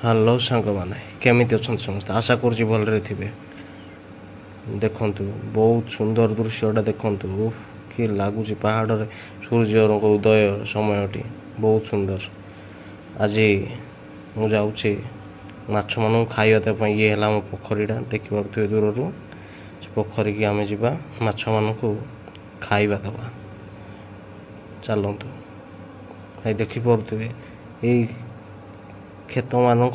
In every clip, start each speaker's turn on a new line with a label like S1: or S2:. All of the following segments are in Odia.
S1: हेलो सांग मैंने केमी अच्छा समस्त आशा कर भलरे थे देखु बहुत सुंदर दृश्यटा देखु कि लगुच पहाड़ सूर्य उदय समयटी बहुत सुंदर। आज मुझे माछ मान खावाई ये है मो पोखरीटा देखिपे दूर रू पोखरी की आम जा माछ मान खाଇବା दवा चलतु भाई देखिपे यही खेत मानक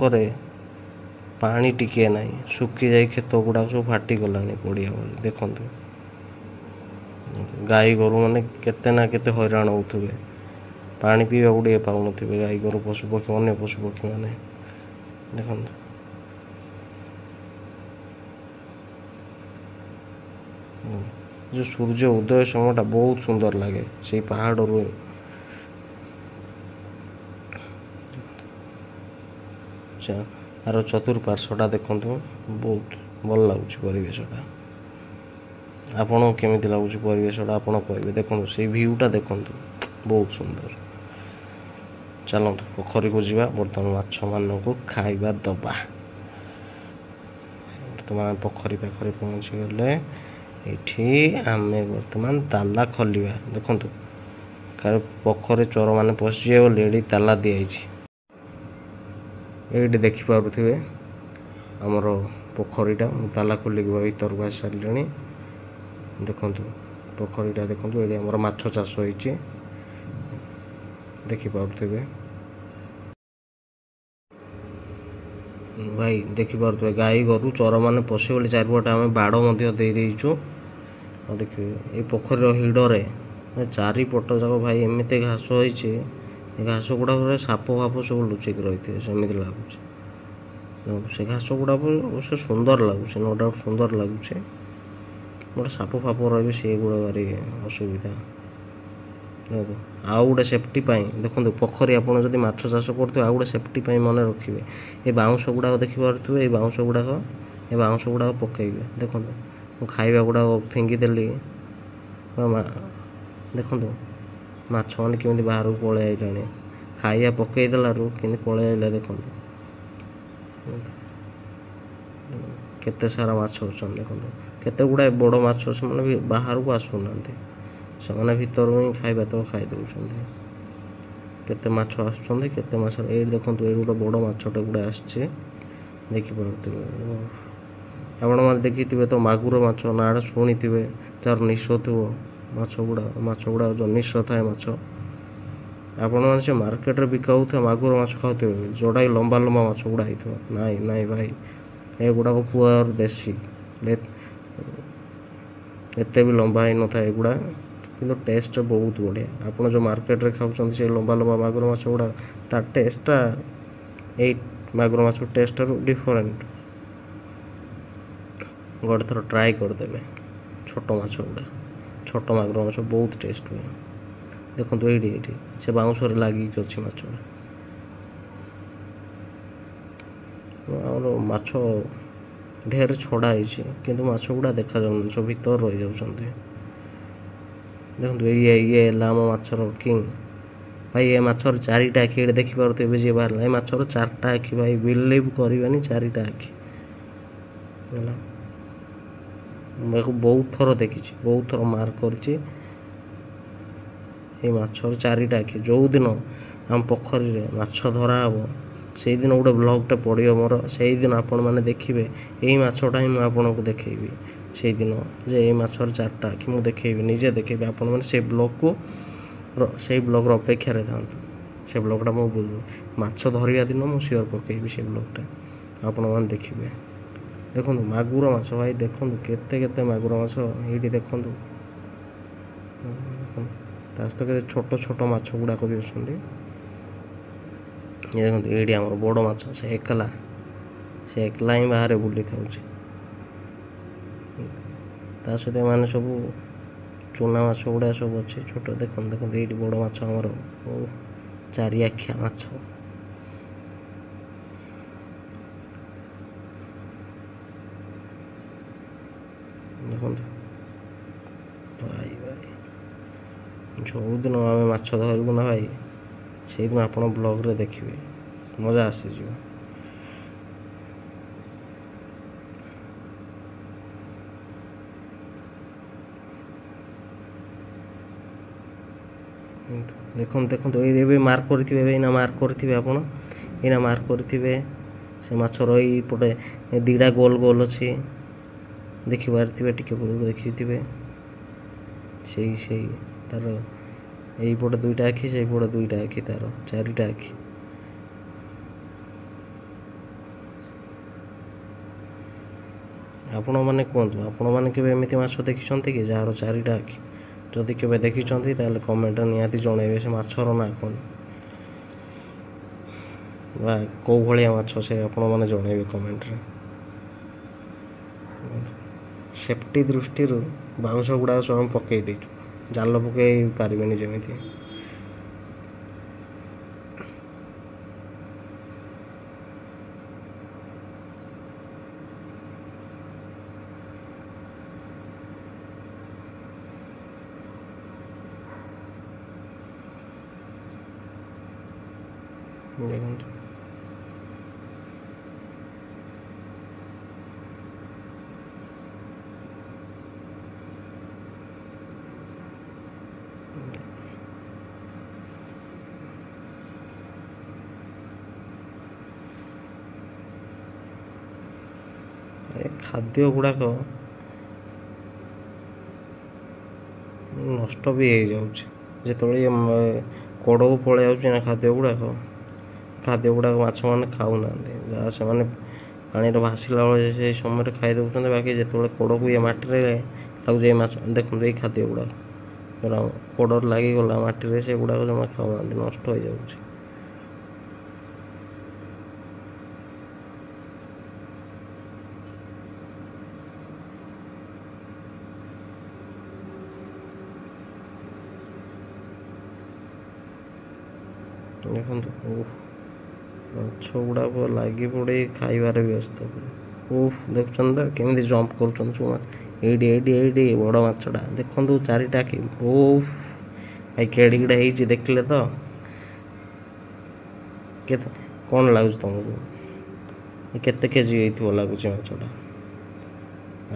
S1: पानी टिके ना सुखी जाए खेत गुड़ा सब फाटी गला पड़िया भाई देखु गाई गोरु मैंने केते ना केते हैरान होते पानी पीवा गुड़े पाऊन गाई गोरु पशुपक्षी अन्य पशुपक्षी मैंने देख जो सूर्य उदय समयटा बहुत सुंदर लगे से पहाड़ रू यार चतुर्पार्श्वटा देखु बहुत भल लगुच परिवेशटा आपन केमी लगुच परिवेशटा आप कहे देखो से भ्यूटा देखु बहुत सुंदर। चलतु पोखरी को जीवा बर्तमान माछ मान खाଇବା दबा बर्तमान पोखरी पाखरे पहुँची गले ये आम बर्तमान ताला खोलिया देखु कार पोखरी चोर मैंने पशिजे बोली ये ताला दिखाई ये देखिपे आमर पोखरीटा ताला खोलिक भर को आस सारे देखु पोखरीटा देखु ये आमर माछ चाष होती देखिपे भाई देखिपे गाई गोरु चोर मैंने पशि बोली चारिपटे आम बाड़ देचु देखिए ये पोखरी हिड़े चारिपट जाक भाई एमती घास होती घास गुड़ा साप फाप सब लुचिक रही थे सेमती लगुच से घास गुड़ा अवश्य सुंदर लगुच नो डाउट सुंदर लगुच गोटे साप फाप रही से गुड़ा भारी असुविधा आउ गोटे सेफ्टी देखो पोखरी आपड़ जब माछ चाष कर आउ गोटे सेफ्टी मन रखिए ये बाउंश गुड़ा देखिपे ये बाउंश गुड़ा पकईबे देखो खाଇବା गुड़ा फिंगिदेली देखु माछ मैंने केमी बाहर को पलि आइलानी खाइया पकईदेलू कि पलि आइला देखु केते सारा माछ अच्छा देखो केते गुड़ा बड़ माछ मैंने बाहर को आसूना से भीतर ही खाଇବା तो खाई दौरान केते माछ आसुँच केते माछ ये देखो ये गोटे बड़ माछटे गुड़ा आसचे देखिपे आपण मैंने देखिथे तो मागुर माछ ना शुणी थे तार निश थो माछ गुड़ा जो निश थाए माछ आपण मैंने से मार्केट बिका हो मागुर माछ खाते जोड़ा लंबा लंबा माछ गुड़ा नाई नाई भाई ये गुड़ा पुअर देसी एते भी लंबा ही न था एगुड़ा कि टेस्ट बहुत बढ़िया आपड़ जो मार्केट रे खाऊँ से लंबा लंबा मागुर माछ गुड़ा तार टेस्टा ये मागुर माछ टेस्ट डिफरेंट गोटे थर ट्राए करदे छोट माछ गुड़ा छोट मागुर माछ बहुत टेस्ट हुए देखो ये से बाउंश लगिक अच्छी माछ और माछ ढेर छड़ा किंतु माछ गुड़ा देखा जाऊँ सब भीतर रही जाऊँच देखो ये आम माछर किंग भाई ये माछर चारिटा आखि ये देखिपे जी बाहर ये माछर चार्टा आखि भाई बिलीव करवानी चारिटा आखि बहुत थर देखी बहुत थर मार्क कर माछर चारिटा आखि जो दिन आम पोखरी रे माछ धरा हम से दिन गोटे ब्लॉगटे पड़ो मोर से दिन आपण मैंने देखिए यही माछटा ही मुझे देखी से दिन जे ये माछर चार्टा आखि मुझे देखी निजे देखी आपण मैंने से ब्लॉग को से ब्लॉगर अपेक्षार था से ब्लॉगटा मुझे माछ धरिया दिन मुझे सियोर पकईबी से ब्लॉगटा आपण मैंने देखिए देखो मागुर माछ भाई देखो केते केते मागुर माछ ये देखु सहित के छोट छोट माछ गुड़ाक भी अच्छा ये देखो ये आम बड़ माछ से एकला ही बाहर बुली था सहित मैंने सब चूना माछ गुड़ा सब अच्छे छोट देखो देखो ये बड़ माछ आमर चारि आखिया माछ देखो भाई भाई जो दिन आम माछ धरबू ना भाई से दिन आप ब्लॉग रे देखिए मजा आसीज ଦେଖନ୍ତୁ ଦେଖନ୍ତୁ ଏବେ ମାର୍କ କରିଥିବେ, ଏବେ ଏଇନା ମାର୍କ କରିଥିବେ ଆପଣ, ଏଇନା ମାର୍କ କରିଥିବେ ସେ ମାଛର ଏଇପଟେ ଦୁଇଟା ଗୋଲ ଗୋଲ ଅଛି ଦେଖିପାରିଥିବେ, ଟିକେ ପୂର୍ବରୁ ଦେଖିଥିବେ। ସେଇ ତାର এইପଟେ ଦୁଇଟା ଆଖି, ସେଇପଟେ ଦୁଇଟା ଆଖି, ତାର ଚାରିଟା ଆଖି। ଆପଣମାନେ କୁହନ୍ତୁ, ଆପଣମାନେ କେବେ ଏମିତି ମାଛ ଦେଖିଛନ୍ତି କି ଯାହାର ଚାରିଟା ଆଖି? ଯଦି କେବେ ଦେଖିଛନ୍ତି ତାହେଲେ କମେଣ୍ଟରେ ନିହାତି ଜଣାଇବେ ସେ ମାଛର ନାଁ କ'ଣ ବା କେଉଁ ଭଳିଆ ମାଛ ସେ ଆପଣମାନେ ଜଣାଇବେ କମେଣ୍ଟରେ। ସେଫ୍ଟି ଦୃଷ୍ଟିରୁ ବାଉଁଶ ଗୁଡ଼ାକ ସବୁ ଆମେ ପକାଇ ଦେଇଛୁ, ଜାଲ ପକାଇ ପାରିବେନି ଯେମିତି। ଦେଖନ୍ତୁ ଏ ଖାଦ୍ୟ ଗୁଡ଼ାକ ନଷ୍ଟ ବି ହେଇଯାଉଛି ଯେତେବେଳେ କଡ଼କୁ ପଳେଇ ଯାଉଛି ନା ଖାଦ୍ୟ ଗୁଡ଼ାକ ମାଛମାନେ ଖାଉନାହାନ୍ତି। ଯାହା ସେମାନେ ପାଣିରେ ଭାସିଲା ବେଳେ ସେଇ ସମୟରେ ଖାଇ ଦେଉଛନ୍ତି, ବାକି ଯେତେବେଳେ କଡ଼କୁ ଇଏ ମାଟିରେ ଲାଗୁଛି ଏଇ ମାଛ, ଦେଖନ୍ତୁ ଏଇ ଖାଦ୍ୟ ଗୁଡ଼ାକ କଡ଼ରେ ଲାଗିଗଲା ମାଟିରେ, ସେଗୁଡ଼ାକ ଜମା ଖାଉନାହାନ୍ତି, ନଷ୍ଟ ହେଇଯାଉଛି। ଦେଖନ୍ତୁ ମାଛ ଗୁଡ଼ାକ ଲାଗି ପଡ଼ି ଖାଇବାରେ ବ୍ୟସ୍ତ। ଦେଖୁଛନ୍ତି ତ କେମିତି ଜମ୍ପ କରୁଛନ୍ତି ସବୁ ମାଛ। ଏଇଠି ବଡ଼ ମାଛଟା ଦେଖନ୍ତୁ, ଚାରିଟା କି ଭାଇ କେଡ଼ିକିଟା ହେଇଛି ଦେଖିଲେ ତ? କେତେ କ'ଣ ଲାଗୁଛି ତୁମକୁ? କେତେ କେଜି ହେଇଥିବ ଲାଗୁଛି ମାଛଟା?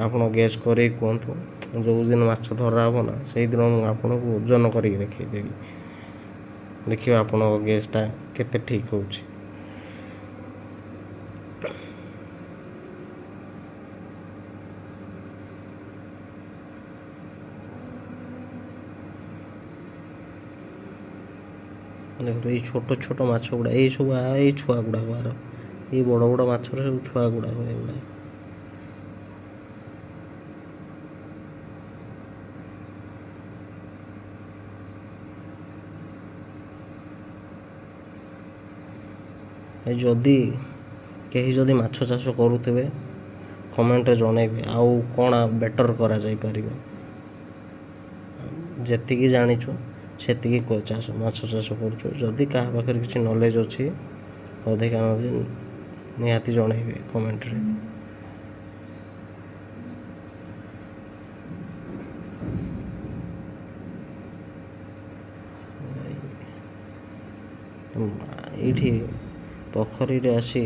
S1: ଆପଣ ଗେସ୍ କରିକି କୁହନ୍ତୁ। ଯେଉଁଦିନ ମାଛ ଧରା ହେବ ନା, ସେଇଦିନ ମୁଁ ଆପଣଙ୍କୁ ଓଜନ କରିକି ଦେଖେଇଦେବି, ଦେଖିବା ଆପଣଙ୍କ ଗେସ୍ଟା କେତେ ଠିକ୍ ହେଉଛି। ଦେଖନ୍ତୁ ଏଇ ଛୋଟ ଛୋଟ ମାଛ ଗୁଡ଼ା, ଏଇ ଛୁଆ ଗୁଡ଼ାକ, ଏଇ ବଡ଼ ବଡ଼ ମାଛର ସବୁ ଛୁଆ ଗୁଡ଼ାକ ଏଗୁଡ଼ା। ଯଦି କେହି ଯଦି ମାଛ ଚାଷ କରୁଥିବେ କମେଣ୍ଟରେ ଜଣାଇବେ, ଆଉ କ'ଣ ବେଟର୍ କରାଯାଇପାରିବ। ଯେତିକି ଜାଣିଛୁ ସେତିକି ମାଛ ଚାଷ କରୁଛୁ। ଯଦି କାହା ପାଖରେ କିଛି ନଲେଜ୍ ଅଛି ଅଧିକା ନିହାତି ଜଣାଇବେ କମେଣ୍ଟରେ। ଏଇଠି ପୋଖରୀରେ ଆସି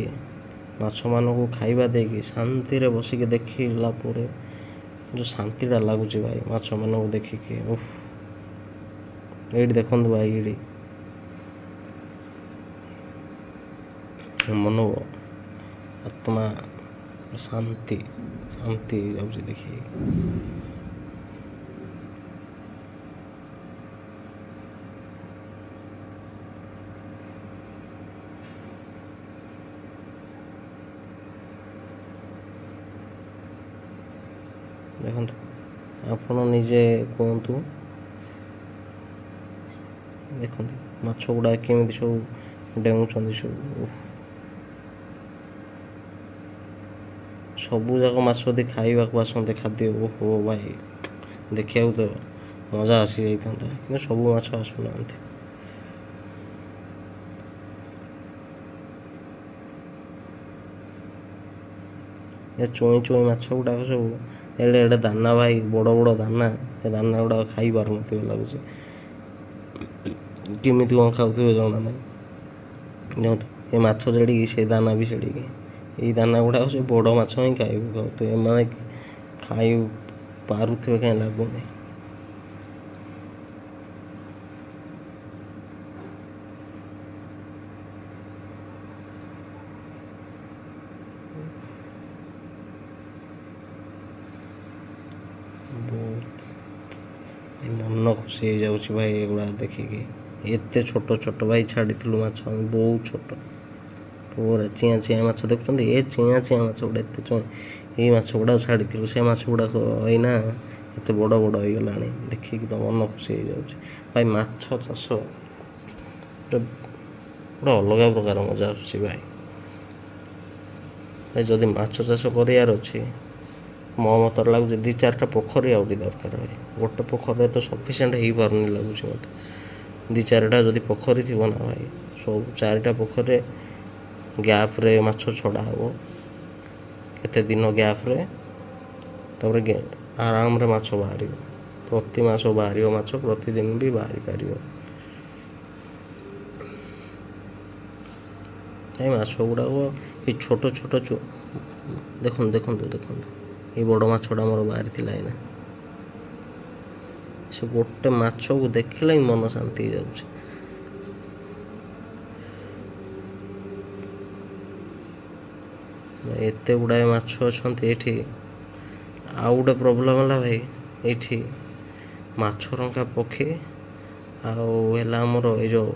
S1: ମାଛମାନଙ୍କୁ ଖାଇବା ଦେଇକି ଶାନ୍ତିରେ ବସିକି ଦେଖିଲା ପରେ ଯେଉଁ ଶାନ୍ତିଟା ଲାଗୁଛି ଭାଇ, ମାଛମାନଙ୍କୁ ଦେଖିକି ଏଇଠି ଦେଖନ୍ତୁ ଭାଇ, ଏଇଠି ମନ ଆତ୍ମା ଶାନ୍ତି ହେଇଯାଉଛି ଦେଖିକି। ଦେଖନ୍ତୁ ଆପଣ ନିଜେ କୁହନ୍ତୁ, ଦେଖନ୍ତୁ ମାଛ ଗୁଡ଼ା କେମିତି ସବୁ ଡେଉଁଛନ୍ତି, ସବୁଯାକ ମାଛ ଯଦି ଖାଇବାକୁ ଆସନ୍ତେ ଖାଦ୍ୟ, ଭାଇ ଦେଖିବାକୁ ତ ମଜା ଆସିଯାଇଥାନ୍ତା, କିନ୍ତୁ ସବୁ ମାଛ ଆସୁନାହାନ୍ତି। ଏ ଚୁଇଁ ମାଛ ଗୁଡ଼ାକ ସବୁ ଏଡ଼େ ଦାନା ଭାଇ, ବଡ଼ ବଡ଼ ଦାନା, ଏ ଦାନା ଗୁଡ଼ାକ ଖାଇ ପାରୁନଥିବେ ଲାଗୁଛି। କେମିତି କ'ଣ ଖାଉଥିବେ ଜଣା ନାହିଁ। ଦେଖନ୍ତୁ ଏ ମାଛ ଯେଡ଼ିକି ସେ ଦାନା ବି ସେଡ଼ିକି, ଏଇ ଦାନା ଗୁଡ଼ାକ ସେ ବଡ଼ ମାଛ ହିଁ ଖାଉଥିବେ, ଏମାନେ ଖାଇ ପାରୁଥିବେ କାହିଁ ଲାଗୁନି। ଖୁସି ହେଇଯାଉଛି ଭାଇ ଏଗୁଡ଼ା ଦେଖିକି। ଏତେ ଛୋଟ ଛୋଟ ଭାଇ ଛାଡ଼ିଥିଲୁ ମାଛ ଆମେ, ବହୁତ ଛୋଟ ପୁରା ଚିଆଁ ଚିଆଁ ମାଛ ଦେଖୁଛନ୍ତି। ଏ ଚିଆଁ ଚିଆଁ ମାଛ ଗୁଡ଼ା ଏତେ ଏଇ ମାଛ ଗୁଡ଼ାକ ଛାଡ଼ିଥିଲୁ, ସେ ମାଛ ଗୁଡ଼ାକ ଏଇନା ଏତେ ବଡ଼ ବଡ଼ ହେଇଗଲାଣି। ଦେଖିକି ତ ମନ ଖୁସି ହେଇଯାଉଛି ଭାଇ। ମାଛ ଚାଷ ଗୋଟେ ଅଲଗା ପ୍ରକାର ମଜା ଆସୁଛି ଭାଇ। ଯଦି ମାଛ ଚାଷ କରିବାର ଅଛି, ମୋ ମତରେ ଲାଗୁଛି 2-4ଟା ପୋଖରୀ ଆହୁରି ଦରକାର ଭାଇ। ଗୋଟେ ପୋଖରୀରେ ତ ସଫିସିଏଣ୍ଟ ହେଇପାରୁନି ଲାଗୁଛି ମୋତେ। 2-4ଟା ଯଦି ପୋଖରୀ ଥିବ ନା ଭାଇ, ସବୁ 4ଟା ପୋଖରୀରେ ଗ୍ୟାପ୍ରେ ମାଛ ଛଡ଼ା ହେବ, କେତେ ଦିନ ଗ୍ୟାପ୍ରେ, ତାପରେ ଆରାମରେ ମାଛ ବାହାରିବ। ପ୍ରତି ମାସ ବାହାରିବ ମାଛ, ପ୍ରତିଦିନ ବି ବାହାରି ପାରିବ। এই ମାଛ ଗୁଡ଼ାକ ଏଇ ଛୋଟ ଛୋଟ ଦେଖନ୍ତୁ ଦେଖନ୍ତୁ ଦେଖନ୍ତୁ, ଏଇ ବଡ଼ ମାଛଟା ଆମର ବାହାରିଥିଲା ଏଇନା। ସେ ଗୋଟେ ମାଛକୁ ଦେଖିଲେ ହିଁ ମନ ଶାନ୍ତି ହେଇଯାଉଛି। ଏତେ ଗୁଡ଼ାଏ ମାଛ ଅଛନ୍ତି ଏଇଠି। ଆଉ ଗୋଟେ ପ୍ରୋବ୍ଲେମ୍ ହେଲା ଭାଇ, ଏଇଠି ମାଛରଙ୍କା ପକ୍ଷୀ ଆଉ ହେଲା ଆମର ଏଇ ଯେଉଁ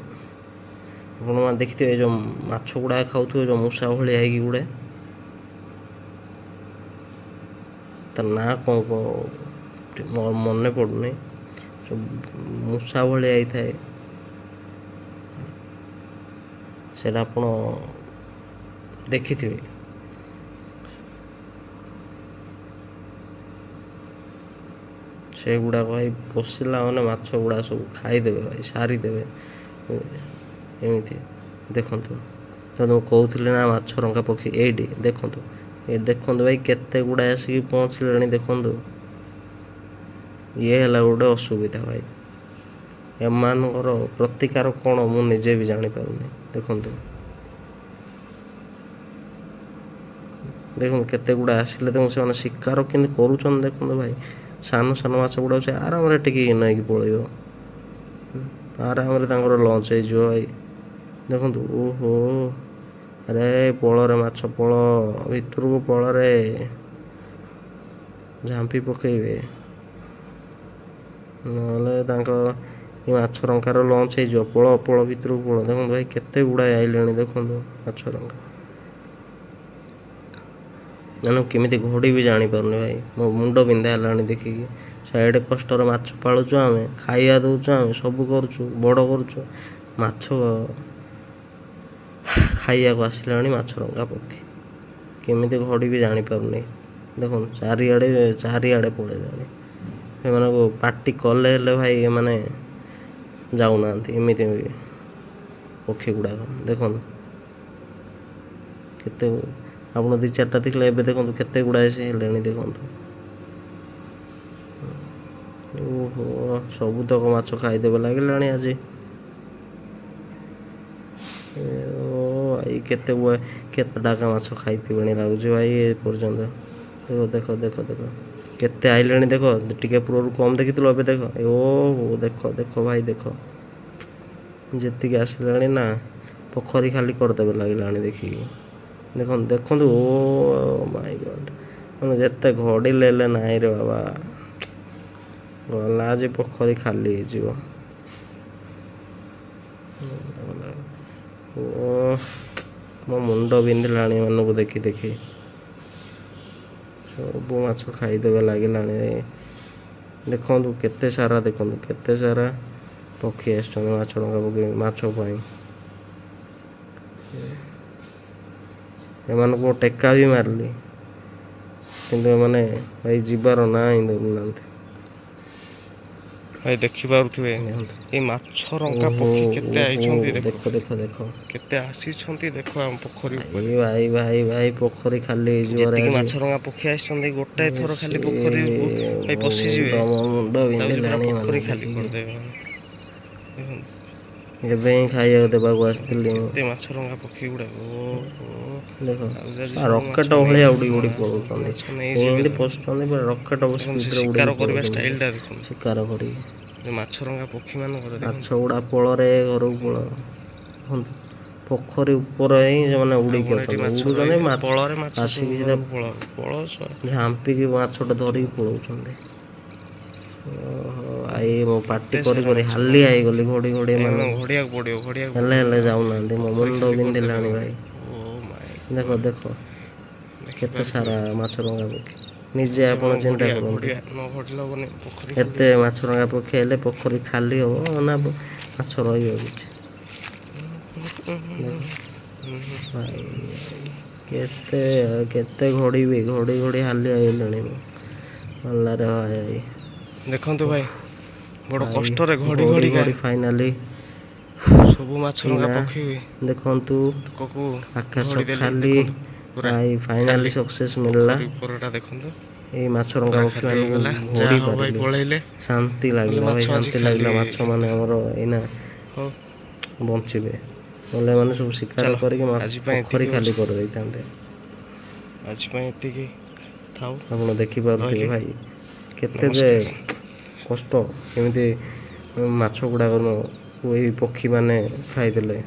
S1: ଆପଣମାନେ ଦେଖିଥିବେ ଏଇ ଯେଉଁ ମାଛ ଗୁଡ଼ାକ ଖାଉଥିବେ, ଯେଉଁ ମୂଷା ଭଳିଆ ହେଇକି ଗୁଡ଼େ, ତା ନାଁ କ'ଣ ମନେ ପଡ଼ୁନି, ମୂଷା ଭଳିଆ ହେଇଥାଏ ସେଇଟା ଆପଣ ଦେଖିଥିବେ। ସେଗୁଡ଼ାକ ଭାଇ ପଶିଲା ମାନେ ମାଛ ଗୁଡ଼ାକ ସବୁ ଖାଇଦେବେ ଭାଇ, ସାରିଦେବେ ଏମିତି। ଦେଖନ୍ତୁ ତ ମୁଁ କହୁଥିଲି ନା ମାଛରଙ୍କା ପକ୍ଷୀ ଏଇଠି ଦେଖନ୍ତୁ, ଏଇଠି ଦେଖନ୍ତୁ ଭାଇ କେତେ ଗୁଡ଼ାଏ ଆସିକି ପହଞ୍ଚିଲେଣି ଦେଖନ୍ତୁ। ଇଏ ହେଲା ଗୋଟେ ଅସୁବିଧା ଭାଇ। ଏମାନଙ୍କର ପ୍ରତିକାର କ'ଣ ମୁଁ ନିଜେ ବି ଜାଣିପାରୁନି। ଦେଖନ୍ତୁ ଦେଖନ୍ତୁ କେତେ ଗୁଡ଼ା ଆସିଲେ, ଦେଖନ୍ତୁ ସେମାନେ ଶିକାର କେମିତି କରୁଛନ୍ତି ଦେଖନ୍ତୁ ଭାଇ। ସାନ ସାନ ମାଛ ଗୁଡ଼ା ସେ ଆରାମରେ ଟିକିଏ ନେଇକି ପଳେଇବ, ଆରାମରେ ତାଙ୍କର ଲଞ୍ଚ ହେଇଯିବ ଭାଇ। ଦେଖନ୍ତୁ ଓହୋ, ଆରେ ପଳରେ ମାଛ, ପଳ ଭିତରକୁ ପଳରେ ଝାମ୍ପି ପକେଇବେ, ନହେଲେ ତାଙ୍କ ଏ ମାଛରଙ୍କାର ଲଞ୍ଚ ହେଇଯିବ। ପଳ ଭିତରକୁ ପଳ। ଦେଖନ୍ତୁ ଭାଇ କେତେ ଗୁଡ଼ାଏ ଆଇଲେଣି ଦେଖନ୍ତୁ ମାଛରଙ୍କା। ମାନେ କେମିତି ଘଡ଼ି ବି ଜାଣିପାରୁନି ଭାଇ, ମୋ ମୁଣ୍ଡ ବିନ୍ଧା ହେଲାଣି ଦେଖିକି। ଏଡ଼େ କଷ୍ଟରେ ମାଛ ପାଳୁଛୁ ଆମେ, ଖାଇବା ଦେଉଛୁ ଆମେ, ସବୁ କରୁଛୁ, ବଡ଼ କରୁଛୁ, ମାଛ ଖାଇବାକୁ ଆସିଲାଣି ମାଛରଙ୍କା ପକ୍ଷୀ। କେମିତି ଘଡ଼ି ବି ଜାଣିପାରୁନି। ଦେଖନ୍ତୁ ଚାରିଆଡ଼େ ପଳେଇଲାଣି। ଏମାନଙ୍କୁ ପାଟି କଲେ ହେଲେ ଭାଇ ଏମାନେ ଯାଉନାହାନ୍ତି। ଏମିତି ପକ୍ଷୀ ଗୁଡ଼ାକ ଦେଖନ୍ତୁ କେତେ, ଆପଣ 2-4ଟା ଦେଖିଲେ, ଏବେ ଦେଖନ୍ତୁ କେତେ ଗୁଡ଼ାଏ ସେ ହେଲେଣି ଦେଖନ୍ତୁ। ଓହୋ, ସବୁତକ ମାଛ ଖାଇଦେବେ ଲାଗିଲାଣି ଆଜି। ଭାଇ କେତେଟା ମାଛ ଖାଇଥିବେଣି ଲାଗୁଛି ଭାଇ ଏ ପର୍ଯ୍ୟନ୍ତ। ଦେଖ ଦେଖ ଦେଖ ଦେଖ କେତେ ଆଇଲେଣି ଦେଖ। ଟିକେ ପୂର୍ବରୁ କମ୍ ଦେଖିଥିଲ, ଏବେ ଦେଖ। ଓହୋ ଦେଖ ଦେଖ ଭାଇ ଦେଖ, ଯେତିକି ଆସିଲାଣି ନା ପୋଖରୀ ଖାଲି କରିଦେବେ ଲାଗିଲାଣି ଦେଖିକି। ଦେଖନ୍ତୁ ଦେଖନ୍ତୁ, ଓ ମାଇ ଗଡ୍, ଯେତେ ଘଡ଼ିଲେ ହେଲେ ନାହିଁ ରେ ବାବା, ଗଲା ଆଜି ପୋଖରୀ ଖାଲି ହେଇଯିବ। ଓ ମୋ ମୁଣ୍ଡ ବିନ୍ଧିଲାଣି ଏମାନଙ୍କୁ ଦେଖି ଦେଖି। ସବୁ ମାଛ ଖାଇଦେବେ ଲାଗିଲାଣି। ଦେଖନ୍ତୁ କେତେ ସାରା, ଦେଖନ୍ତୁ କେତେ ସାରା ପକ୍ଷୀ ଆସିଛନ୍ତି ମାଛରଙ୍କା ପକ୍ଷୀ ମାଛ ପାଇଁ। ଏମାନଙ୍କୁ ମୁଁ ଟେକା ବି ମାରିଲି, କିନ୍ତୁ ଏମାନେ ଭାଇ ଯିବାର ନାଁ ହିଁ ଧରୁନାହାନ୍ତି।
S2: ଭାଇ ଦେଖିପାରୁଥିବେ ଏଇ ମାଛରଙ୍କା ପକ୍ଷୀ କେତେ ଆଇଛନ୍ତି
S1: ଦେଖ ଦେଖ ଦେଖ
S2: କେତେ ଆସିଛନ୍ତି ଦେଖ ଆମ ପୋଖରୀ ଉପରେ।
S1: ଭାଇ ଭାଇ ଭାଇ ଭାଇ ପୋଖରୀ ଖାଲି ହେଇଯିବରେ
S2: ଯେତିକି
S1: ଆଜି।
S2: ମାଛରଙ୍କା ପକ୍ଷୀ ଆସିଛନ୍ତି ଗୋଟାଏ ଥର
S1: ସେ
S2: ଖାଲି ପୋଖରୀକୁ ଭାଇ ପଶିଯିବେ,
S1: ମୁଣ୍ଡ
S2: ଲାଗୁଛି ପୁରା
S1: ବିନ୍ଧିଲାଣି
S2: ପୋଖରୀ
S1: ଏମାନଙ୍କୁ
S2: ଖାଲି
S1: ଦେଖିକି।
S2: କରିଦେବେ ମାନେ। ଦେଖନ୍ତୁ
S1: ଏବେ ହିଁ ଖାଇବାକୁ ଦେବାକୁ ଆସିଥିଲି ମୁଁ।
S2: କେତେ ମାଛରଙ୍କା ପକ୍ଷୀ ଗୁଡ଼ାକ, ଓହୋ,
S1: ଦେଖ
S2: ଲାଗୁଛି ଆଜି ସବୁ ମାଛ
S1: ରକେଟ ଭଳିଆ
S2: ନେଇଯିବେ,
S1: ଉଡ଼ି ଉଡ଼ି
S2: ସବୁ
S1: ପଳାଉଛନ୍ତି।
S2: ମାଛ ନେଇଯିବେ
S1: ଏମିତି
S2: ଲାଗୁଛି।
S1: ପଶୁଛନ୍ତି ପୁରା ରକେଟ
S2: ଦେଖନ୍ତୁ ସେ
S1: ସ୍ପିଡ଼ରେ
S2: ଶିକାର
S1: ଉଡ଼ିକି
S2: କରିବା
S1: ପଳାଉଛନ୍ତି
S2: ଷ୍ଟାଇଲଟା ଦେଖନ୍ତୁ,
S1: ଶିକାର କରିକି।
S2: ମାଛରଙ୍କା ପକ୍ଷୀମାନଙ୍କର
S1: ମାଛ
S2: ଦେଖନ୍ତୁ।
S1: ଗୁଡ଼ା ପଳରେ ଘରକୁ ପଳ, ଦେଖନ୍ତୁ ପୋଖରୀ ଉପରେ ହିଁ ସେମାନେ
S2: ଆଉ
S1: ଉଡ଼ିକି
S2: କ'ଣ ଏଠି
S1: ଅଛନ୍ତି।
S2: ମାଛ
S1: ଉଡ଼ୁଛନ୍ତି
S2: ରହିବେ,
S1: ମାଛ
S2: ପଳରେ ମାଛ ସବୁ
S1: ଆସିକି ସେଟା
S2: ଘରକୁ ପଳ
S1: ଝାମ୍ପିକି ମାଛଟା ଧରିକି ପଳାଉଛନ୍ତି। ଓହୋ ଭାଇ ମୁଁ ପାଟି କରି କରି ହାଲିଆ ହେଇଗଲି ଘୋଡ଼ି ଘୋଡ଼ି ମାନେ
S2: ଘୋଡ଼ିବାକୁ ପଡ଼ିବ ଘୋଡ଼ିବାକୁ
S1: ହେଲେ ହେଲେ ଯାଉନାହାନ୍ତି ମୋ ମୁଣ୍ଡ ବିନ୍ଧିଲାଣି ଭାଇ।
S2: ଓ ମାଇ
S1: ଦେଖ ଦେଖ କେତେ ସାରା ମାଛରଙ୍କା ପକ୍ଷୀ ନିଜେ ଆପଣ
S2: ଘୋଡ଼ିଆ
S1: ଚିନ୍ତା କରନ୍ତୁ।
S2: ଘୋଡ଼ିଆ ନ ଘୋଡ଼ିଲେ ହବନି ପୋଖରୀ
S1: ଏତେ ମାଛରଙ୍କା ପକ୍ଷୀ ହେଲେ ପୋଖରୀ ଖାଲି ହବ ନା ମାଛ ରହିବ କିଛି। ଭାଇ କେତେ କେତେ ଘୋଡ଼ିବି ଘୋଡ଼ି ଘୋଡ଼ି ହାଲିଆ ହେଇଗଲିଣି ମୁଁ ଅଲ୍ଲାରେ ଭାଇ।
S2: ଦେଖନ୍ତୁ ଭାଇ ବଡ଼
S1: ଭାଇ
S2: କଷ୍ଟରେ ଘୋଡ଼ି
S1: ଘୋଡ଼ି
S2: ଘୋଡ଼ିକା
S1: ଘୋଡ଼ି ଫାଇନାଲି
S2: ସବୁ ମାଛରଙ୍କା ପକ୍ଷୀ
S1: ଦେଖନ୍ତୁ
S2: କୋକୁ
S1: ଆକାଶ
S2: ଘୋଡ଼ିଦେଲି
S1: ଖାଲି
S2: ଦେଖନ୍ତୁ ପୁରା
S1: ଭାଇ ଫାଇନାଲି
S2: ଖାଲି
S1: ସକ୍ସେସ୍ ମିଳିଲା।
S2: ପୋଖରୀ ଉପରଟା ଦେଖନ୍ତୁ
S1: ଏଇ ମାଛରଙ୍କା
S2: ପୁରା
S1: ପକ୍ଷୀ
S2: ଖାଲି
S1: ମାନଙ୍କୁ
S2: ହେଇଗଲା।
S1: ଘୋଡ଼ି
S2: ଯାହା ହଉ ଭାଇ
S1: ପାରିଲି
S2: ପଳେଇଲେ
S1: ଶାନ୍ତି
S2: ନହେଲେ
S1: ଲାଗିଲା
S2: ମାଛ
S1: ଭାଇ
S2: ଆଜି
S1: ଶାନ୍ତି
S2: ଖାଲି
S1: ଲାଗିଲା ମାଛ ମାନେ
S2: ହେଇଯାଇଥାନ୍ତା।
S1: ଆମର ଏଇନା
S2: ହଉ
S1: ବଞ୍ଚିବେ ନହେଲେ ମାନେ ସବୁ ଶିକାର
S2: ଚାଲ
S1: କରିକି
S2: ଆଜି ପାଇଁ
S1: ପୋଖରୀ
S2: ଏତିକି
S1: ଖାଲି
S2: ହେଉଛି
S1: କରିଦେଇଥାନ୍ତେ।
S2: ଆଜି ପାଇଁ ଏତିକି ଥାଉ
S1: ଆପଣ ଦେଖିପାରୁଥିବେ
S2: ରହିଲି
S1: ଭାଇ କେତେ ଯେ
S2: ନମସ୍କାର।
S1: କଷ୍ଟ କେମିତି ମାଛ ଗୁଡ଼ାକ ଏଇ ପକ୍ଷୀମାନେ ଖାଇଦେଲେ।